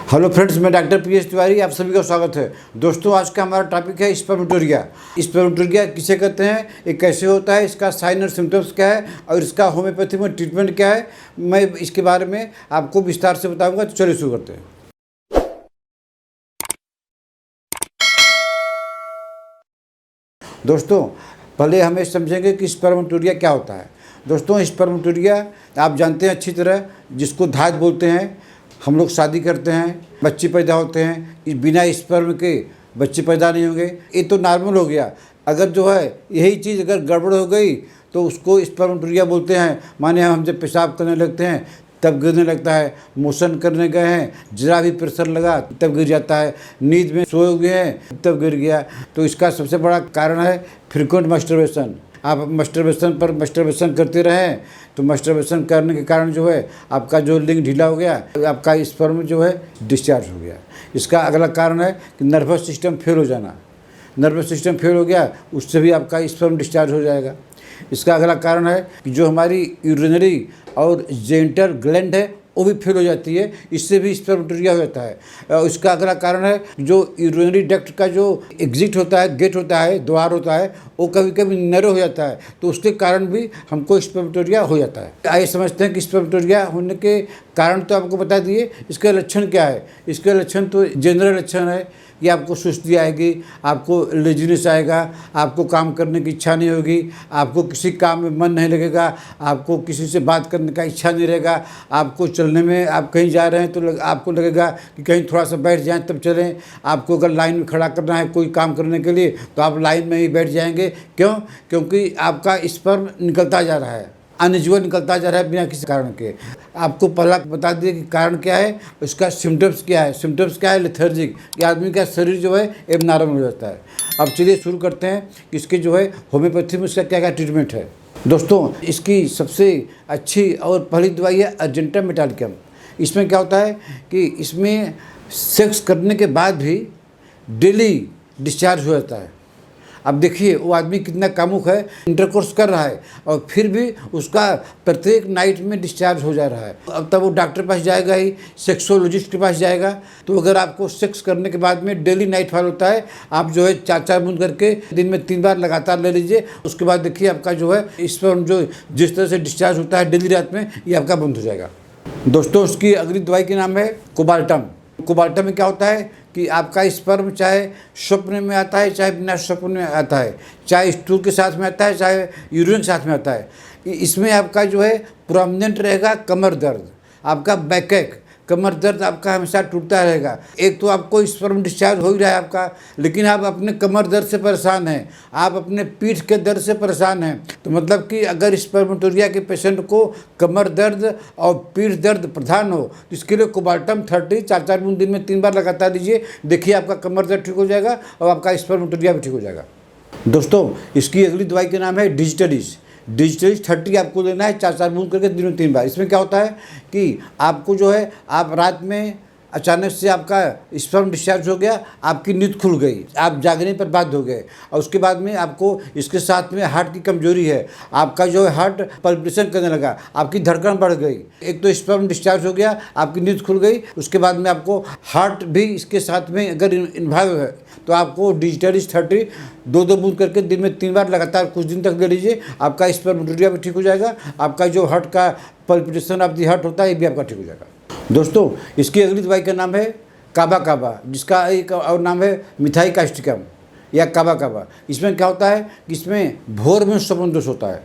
Hello friends, मैं doctor P S Tiwari, आप सभी का स्वागत है। दोस्तों, आज का हमारा टॉपिक है स्पर्मेटोरिया। स्पर्मेटोरिया किसे कहते हैं, ये कैसे होता है, इसका साइन और सिम्टम्स क्या है और इसका होम्योपैथी में ट्रीटमेंट क्या है, मैं इसके बारे में आपको विस्तार से बताऊंगा। तो चलिए शुरू करते हैं। दोस्तों, पहले हमें समझेंगे कि स्पर्मेटोरिया क्या होता है। दोस्तों, स्पर्मेटोरिया आप जानते हैं अच्छी तरह, जिसको धात बोलते हैं। हम लोग शादी करते हैं, बच्चे पैदा होते हैं, बिना स्पर्म के बच्चे पैदा नहीं होंगे। ये तो नॉर्मल हो गया। अगर जो है यही चीज़ अगर गड़बड़ हो गई तो उसको स्पर्मेटोरिया बोलते हैं। माने हम जब पेशाब करने लगते हैं तब गिरने लगता है, मोशन करने गए हैं जरा भी प्रेशर लगा तब गिर जाता है, नींद में सोए हुए हैं तब गिर गया। तो इसका सबसे बड़ा कारण है फ्रीक्वेंट मास्टरबेशन। आप मास्टरबेशन करते रहें तो मास्टरबेशन करने के कारण जो है आपका जो लिंग ढीला हो गया, आपका स्पर्म जो है डिस्चार्ज हो गया। इसका अगला कारण है कि नर्वस सिस्टम फेल हो जाना। नर्वस सिस्टम फेल हो गया, उससे भी आपका स्पर्म डिस्चार्ज हो जाएगा। इसका अगला कारण है कि जो हमारी यूरिनरी और जेनिटल ग्लैंड है वो भी फेल हो जाती है, इससे भी स्पर्मेटोरिया हो जाता है। इसका अगला कारण है जो यूरिनरी डक्ट का जो एग्जिट होता है, गेट होता है, द्वार होता है, वो कभी कभी नैरो हो जाता है, तो उसके कारण भी हमको स्पर्मेटोरिया हो जाता है। आइए समझते हैं कि स्पर्मेटोरिया होने के कारण तो आपको बता दिए, इसके लक्षण क्या है। इसके लक्षण तो जनरल लक्षण है कि आपको सुस्ती आएगी, आपको लेजीनेस आएगा, आपको काम करने की इच्छा नहीं होगी, आपको किसी काम में मन नहीं लगेगा, आपको किसी से बात करने का इच्छा नहीं रहेगा, आपको चलने में, आप कहीं जा रहे हैं तो आपको लगेगा कि कहीं थोड़ा सा बैठ जाएं तब चलें। आपको अगर लाइन में खड़ा करना है कोई काम करने के लिए तो आप लाइन में ही बैठ जाएंगे। क्यों? क्योंकि आपका स्पर्म निकलता जा रहा है, अनयूजुअल निकलता जा रहा है बिना किसी कारण के। आपको पहला बता दिए कि कारण क्या है, उसका सिम्टम्स क्या है। सिम्टम्स क्या है? लेथर्जिक, कि आदमी का शरीर जो है एबनॉर्मल हो जाता है। अब चलिए शुरू करते हैं कि इसके जो है होम्योपैथी में इसका क्या क्या ट्रीटमेंट है। दोस्तों, इसकी सबसे अच्छी और पहली दवाई है अर्जेंटा मेटालिकम। इसमें क्या होता है कि इसमें सेक्स करने के बाद भी डेली डिस्चार्ज हो जाता है। अब देखिए वो आदमी कितना कामुक है, इंटरकोर्स कर रहा है और फिर भी उसका प्रत्येक नाइट में डिस्चार्ज हो जा रहा है। अब तब वो डॉक्टर के पास जाएगा ही, सेक्सोलॉजिस्ट के पास जाएगा। तो अगर आपको सेक्स करने के बाद में डेली नाइट फॉल होता है, आप जो है 4-4 बूंद करके दिन में 3 बार लगातार ले लीजिए। उसके बाद देखिए आपका जो है स्पर्म जो जिस तरह से डिस्चार्ज होता है डेली रात में, ये आपका बंद हो जाएगा। दोस्तों, उसकी अगली दवाई के नाम है कोबाल्टम। कोबाल्टम में क्या होता है कि आपका स्पर्म चाहे स्वप्न में आता है चाहे बिना स्वप्न में आता है, चाहे स्टूल के साथ में आता है चाहे यूरिन के साथ में आता है, इसमें आपका जो है प्रोमिनेंट रहेगा कमर दर्द, आपका बैकएक, कमर दर्द आपका हमेशा टूटता रहेगा। एक तो आपको स्पर्म डिस्चार्ज हो ही रहा है आपका, लेकिन आप अपने कमर दर्द से परेशान हैं, आप अपने पीठ के दर्द से परेशान हैं। तो मतलब कि अगर स्पर्मेटोरिया के पेशेंट को कमर दर्द और पीठ दर्द प्रधान हो तो इसके लिए कोबाल्टम 30 4-4 बूंद दिन में 3 बार लगातार लीजिए। देखिए आपका कमर दर्द ठीक हो जाएगा और आपका स्पर्मेटोरिया भी ठीक हो जाएगा। दोस्तों, इसकी अगली दवाई के नाम है डिजिटलिस। डिजिटलिस 30 आपको लेना है 4-4 बूंद करके दिन में 3 बार। इसमें क्या होता है कि आपको जो है आप रात में अचानक से आपका स्पर्म डिस्चार्ज हो गया, आपकी नींद खुल गई, आप जागने पर बाध्य हो गए और उसके बाद में आपको इसके साथ में हार्ट की कमजोरी है, आपका जो है हार्ट पल्पिटेशन करने लगा, आपकी धड़कन बढ़ गई। एक तो स्पर्म डिस्चार्ज हो गया, आपकी नींद खुल गई, उसके बाद में आपको हार्ट भी इसके साथ में अगर इन्वॉल्व है तो आपको डिजिटलिस 30 2-2 बूंद करके दिन में 3 बार लगातार कुछ दिन तक ले लीजिए। आपका स्पर्मेटोरिया भी ठीक हो जाएगा, आपका जो हार्ट का पल्पिटेशन ऑफ द हार्ट होता है ये भी आपका ठीक हो जाएगा। दोस्तों, इसकी अगली दवाई का नाम है काबा काबा, जिसका एक और नाम है मिथाई कास्टिकम या काबा काबा। इसमें क्या होता है कि इसमें भोर में स्वप्न दोष होता है,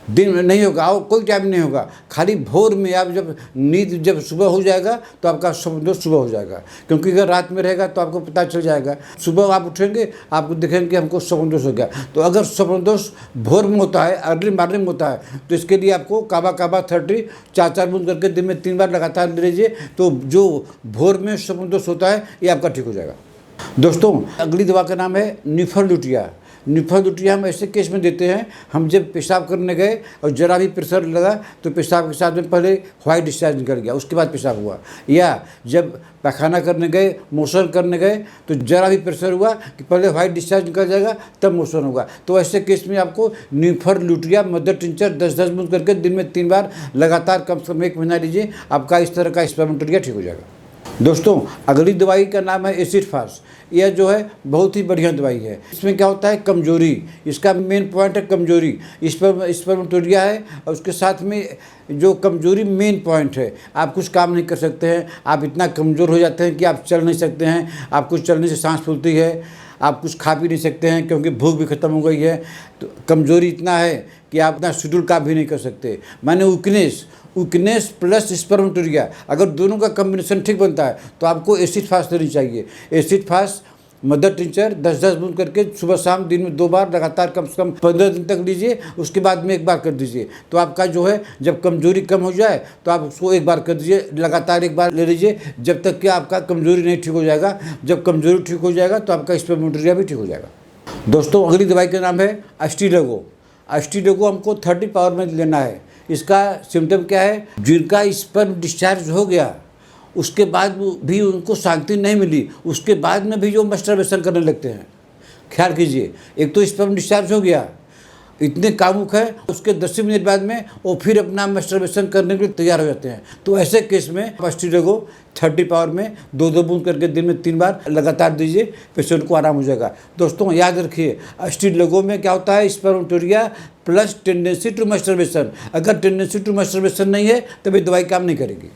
दिन में नहीं होगा और कोई टाइम नहीं होगा, खाली भोर में आप जब नींद जब सुबह हो जाएगा तो आपका स्वप्न दोष सुबह हो जाएगा। क्योंकि अगर रात में रहेगा तो आपको पता चल जाएगा, सुबह आप उठेंगे आपको देखेंगे कि हमको स्वप्न दोष हो गया। तो अगर स्वप्न दोष भोर में होता है, अर्ली मॉर्निंग होता है, तो इसके लिए आपको काबा काबा 30 4-4 बूंद करके दिन में 3 बार लगातार ले लीजिए। तो जो भोर में स्वप्न दोष होता है ये आपका ठीक हो जाएगा। दोस्तों, अगली दवा का नाम है निफरलुटिया। निफरलुटिया हम ऐसे केस में देते हैं, हम जब पेशाब करने गए और जरा भी प्रेशर लगा तो पेशाब के साथ में पहले व्हाइट डिस्चार्ज निकल गया, उसके बाद पेशाब हुआ, या जब पैखाना करने गए, मोशन करने गए तो जरा भी प्रेशर हुआ कि पहले व्हाइट डिस्चार्ज निकल जाएगा तब मोशन होगा। तो ऐसे केस में आपको निफरलुटिया मदर टिंचर 10-10 बूंद करके दिन में 3 बार लगातार कम से कम 1 महीना लीजिए, आपका इस तरह का स्पर्मेटोरिया ठीक हो जाएगा। दोस्तों अगली दवाई का नाम है एसिड फास्ट। यह जो है बहुत ही बढ़िया दवाई है। इसमें क्या होता है, कमजोरी, इसका मेन पॉइंट है कमजोरी। स्पर्मेटोरिया है और उसके साथ में जो कमजोरी मेन पॉइंट है, आप कुछ काम नहीं कर सकते हैं, आप इतना कमज़ोर हो जाते हैं कि आप चल नहीं सकते हैं, आपको चलने से सांस फूलती है, आप कुछ खा भी नहीं सकते हैं क्योंकि भूख भी खत्म हो गई है। तो कमजोरी इतना है कि आप अपना शेड्यूल काम भी नहीं कर सकते। माने वीकनेस प्लस स्पर्मेटोरिया, अगर दोनों का कम्बिनेशन ठीक बनता है तो आपको एसिड फास्ट लेनी चाहिए। एसिड फास्ट मदर टिंचर 10-10 बूंद करके सुबह शाम दिन में 2 बार लगातार कम से कम 15 दिन तक लीजिए, उसके बाद में 1 बार कर दीजिए। तो आपका जो है जब कमजोरी कम हो जाए तो आप उसको 1 बार कर दीजिए, लगातार 1 बार ले लीजिए जब तक कि आपका कमजोरी नहीं ठीक हो जाएगा। जब कमजोरी ठीक हो जाएगा तो आपका स्पर्मेटोरिया भी ठीक हो जाएगा। दोस्तों अगली दवाई का नाम है एस्टिडोगो। एस्टिडोगो हमको 30 पावर में लेना है। इसका सिम्टम क्या है, जिनका स्पर्म डिस्चार्ज हो गया उसके बाद भी उनको शांति नहीं मिली, उसके बाद में भी जो मस्टरबेशन करने लगते हैं। ख्याल कीजिए, एक तो स्पर्म डिस्चार्ज हो गया, इतने कामुक है, उसके 10 मिनट बाद में वो फिर अपना मस्टरबेशन करने के लिए तैयार हो जाते हैं। तो ऐसे केस में एस्टिडोगो 30 पावर में 2-2 बूंद करके दिन में 3 बार लगातार दीजिए, पेशेंट को आराम हो जाएगा। दोस्तों याद रखिए, एस्टिडोगो में क्या होता है, spermatorrhoea plus tendency to masturbation. अगर टेंडेंसी टू मस्टरबेशन नहीं है तभी दवाई काम नहीं करेगी।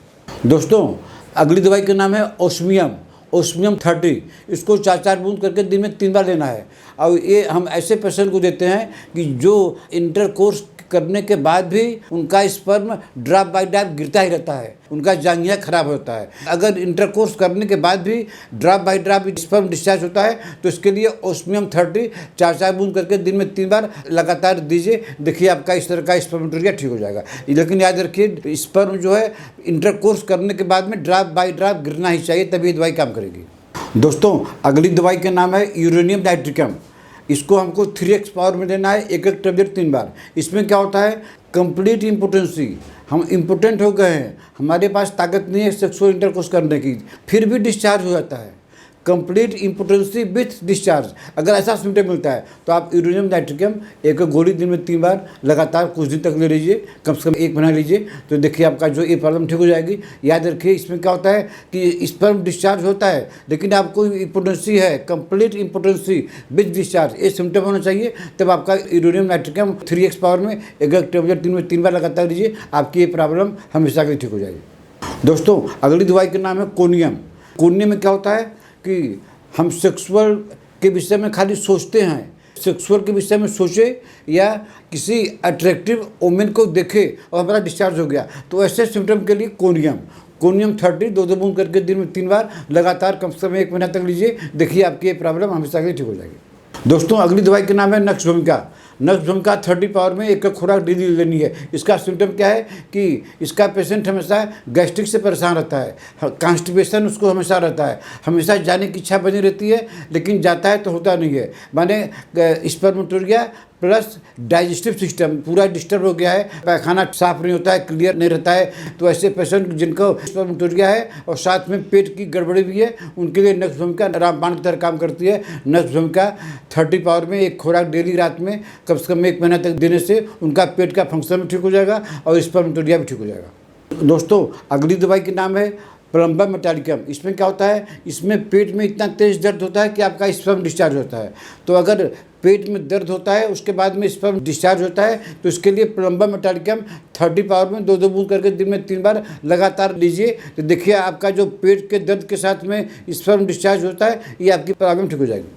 दोस्तों अगली दवाई का नाम है ओस्मियम 30। इसको 4-4 बूंद करके दिन में 3 बार लेना है। और ये हम ऐसे पेशेंट को देते हैं कि जो इंटरकोर्स करने के बाद भी उनका स्पर्म ड्रॉप बाय ड्रॉप गिरता ही रहता है, उनका जांघिया खराब होता है। अगर इंटरकोर्स करने के बाद भी drop by drop sperm discharge होता है तो इसके लिए ओस्मियम 30 4-4 बूंद करके दिन में 3 बार लगातार दीजिए। देखिए आपका इस तरह का स्पर्मेटोरिया ठीक हो जाएगा। लेकिन याद रखिए, स्पर्म जो है इंटरकोर्स करने के बाद में ड्रॉप बाय ड्रॉप गिरना ही चाहिए, तभी दवाई काम करेगी। दोस्तों अगली दवाई का नाम है यूरेनियम नाइट्रिकम। इसको हमको 3x पावर में लेना है, 1-1 टैबलेट 3 बार। इसमें क्या होता है, कंप्लीट इम्पोटेंसी, हम इम्पोटेंट हो गए हैं, हमारे पास ताकत नहीं है सेक्सुअल इंटरकोर्स करने की, फिर भी डिस्चार्ज हो जाता है। कंप्लीट इम्पोटेंसी विथ डिस्चार्ज, अगर ऐसा सिम्टम मिलता है तो आप यूरेनियम नाइट्रिकम 1 गोली दिन में 3 बार लगातार कुछ दिन तक ले लीजिए, कम से कम 1 महीना लीजिए, तो देखिए आपका जो ये प्रॉब्लम ठीक हो जाएगी। याद रखिए, इसमें क्या होता है कि स्पर्म डिस्चार्ज होता है लेकिन आपको इम्पोटेंसी है, कंप्लीट इम्पोटेंसी विथ डिस्चार्ज, ये सिम्टम होना चाहिए, तब आपका यूरेनियम नाइट्रिकम 3x पावर में 1 टैबलेट दिन में 3 बार लगातार लीजिए, आपकी ये प्रॉब्लम हमेशा के लिए ठीक हो जाएगी। दोस्तों अगली दवाई का नाम है कोनियम। कोनियम में क्या होता है कि हम सेक्सुअल के विषय में खाली सोचते हैं, सेक्सुअल के विषय में सोचे या किसी अट्रैक्टिव वुमेन को देखे और हमारा डिस्चार्ज हो गया, तो ऐसे सिम्टम के लिए कोनियम 30 2-2 बूंद करके दिन में 3 बार लगातार कम से कम 1 महीना तक लीजिए। देखिए आपकी ये प्रॉब्लम हमेशा के लिए ठीक हो जाएगी। दोस्तों अगली दवाई का नाम है नक्सभूमिका 30 पावर में 1 खुराक डेली लेनी है। इसका सिम्टम क्या है कि इसका पेशेंट हमेशा गैस्ट्रिक से परेशान रहता है, कॉन्स्टिपेशन उसको हमेशा रहता है, हमेशा जाने की इच्छा बनी रहती है लेकिन जाता है तो होता नहीं है। माने स्पर्मेटोरिया प्लस डाइजेस्टिव सिस्टम पूरा डिस्टर्ब हो गया है, पैखाना साफ नहीं होता है, क्लियर नहीं रहता है। तो ऐसे पेशेंट जिनको स्पर्मेटोरिया है और साथ में पेट की गड़बड़ी भी है, उनके लिए नक्सभूमिका रामबाण की तरह काम करती है। नक्सभूमिका 30 पावर में 1 खुराक डेली रात में कम से कम 1 महीना तक देने से उनका पेट का फंक्शन भी ठीक हो जाएगा और स्पर्मेटोरिया भी ठीक हो जाएगा। दोस्तों अगली दवाई का नाम है प्लम्बा मेटालिकम। इसमें क्या होता है, इसमें पेट में इतना तेज दर्द होता है कि आपका स्पर्म डिस्चार्ज होता है। तो अगर पेट में दर्द होता है उसके बाद में स्पर्म डिस्चार्ज होता है तो इसके लिए प्लम्बा मेटालिकम 30 पावर में 2-2 बूंद करके दिन में 3 बार लगातार लीजिए। तो देखिए आपका जो पेट के दर्द के साथ में स्पर्म डिस्चार्ज होता है, ये आपकी प्रॉब्लम ठीक हो जाएगी।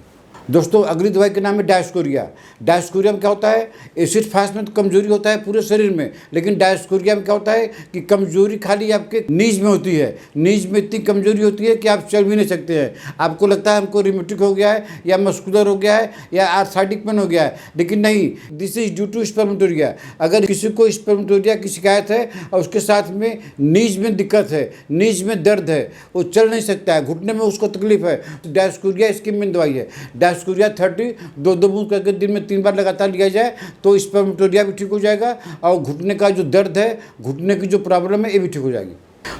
दोस्तों अगली दवाई का नाम है डायस्कोरिया। डायस्कोरिया में क्या होता है, एसिड फास्ट में तो कमजोरी होता है पूरे शरीर में, लेकिन डायस्कोरिया में क्या होता है कि कमजोरी खाली आपके नीज में होती है। नीज में इतनी कमजोरी होती है कि आप चल भी नहीं सकते हैं। आपको लगता है हमको रिमेटिक हो गया है या मस्कुलर हो गया है या आर्थराइटिक पेन हो गया है, लेकिन नहीं, this is due to spermatorrhoea. अगर किसी को स्पर्मेटोरिया की शिकायत है और उसके साथ में नीज में दिक्कत है, नीज में दर्द है, वो चल नहीं सकता है, घुटने में उसको तकलीफ है, तो डायस्कोरिया इसकी मेन दवाई है। डायस्कोरिया 30 2-2 बूंद करके दिन में 3 बार लगातार लिया जाए तो स्पर्मेटोरिया भी ठीक हो जाएगा और घुटने का जो दर्द है, घुटने की जो प्रॉब्लम है, ये भी ठीक हो जाएगी।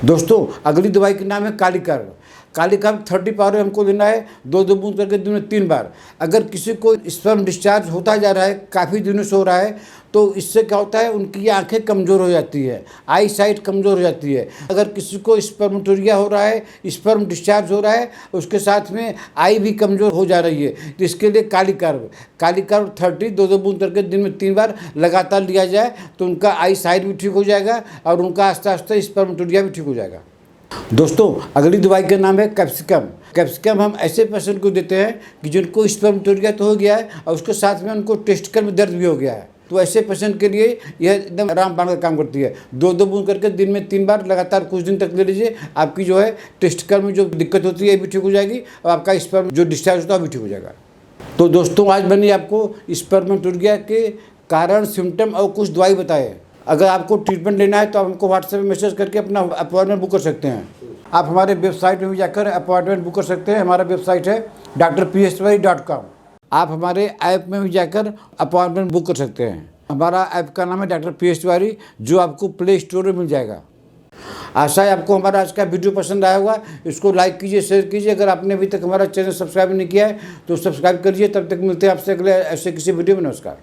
दोस्तों अगली दवाई का नाम है कालीकर्म। काली कार्ब 30 पावर हमको लेना है, 2-2 बूंद करके दिन में 3 बार। अगर किसी को स्पर्म डिस्चार्ज होता जा रहा है, काफ़ी दिनों से हो रहा है, तो इससे क्या होता है, उनकी आंखें कमज़ोर हो जाती है, आई साइट कमज़ोर हो जाती है। अगर किसी को स्पर्मेटोरिया हो रहा है, स्पर्म डिस्चार्ज हो रहा है, उसके साथ में आई भी कमज़ोर हो जा रही है, तो इसके लिए काली कार्ब 30 2-2 बूंद करके दिन में 3 बार लगातार लिया जाए, तो उनका आई साइट भी ठीक हो जाएगा और उनका आस्ते आस्ते स्पर्मेटोरिया भी ठीक हो जाएगा। दोस्तों, अगली दवाई का नाम है कैप्सिकम। कैप्सिकम हम ऐसे पेशेंट को देते हैं कि जिनको स्पर्मेटोरिया तो हो गया है और उसके साथ में उनको टेस्टिकल में दर्द भी हो गया है, तो ऐसे पेशेंट के लिए यह एकदम रामबाण का काम करती है। 2-2 बूंद करके दिन में 3 बार लगातार कुछ दिन तक ले लीजिए, आपकी जो है टेस्टिकल में जो दिक्कत होती है ये भी ठीक हो जाएगी और आपका स्पर्म जो डिस्चार्ज होता है वो भी ठीक हो जाएगा। तो दोस्तों, आज मैंने आपको स्पर्मेटोरिया के कारण, सिम्टम और कुछ दवाई बताए। अगर आपको ट्रीटमेंट लेना है तो आप हमको व्हाट्सएप में मैसेज करके अपना अपॉइंटमेंट बुक कर सकते हैं। आप हमारे वेबसाइट में भी जाकर अपॉइंटमेंट बुक कर सकते हैं। हमारा वेबसाइट है drpswari.com। आप हमारे ऐप में भी जाकर अपॉइंटमेंट बुक कर सकते हैं। हमारा ऐप का नाम है डॉक्टर PS तिवारी, जो आपको प्ले स्टोर में मिल जाएगा। आशा है आपको हमारा आज का वीडियो पसंद आया होगा। इसको लाइक कीजिए, शेयर कीजिए। अगर आपने अभी तक हमारा चैनल सब्सक्राइब नहीं किया है तो सब्सक्राइब करिए। तब तक मिलते हैं आपसे अगले ऐसे किसी वीडियो में। नमस्कार।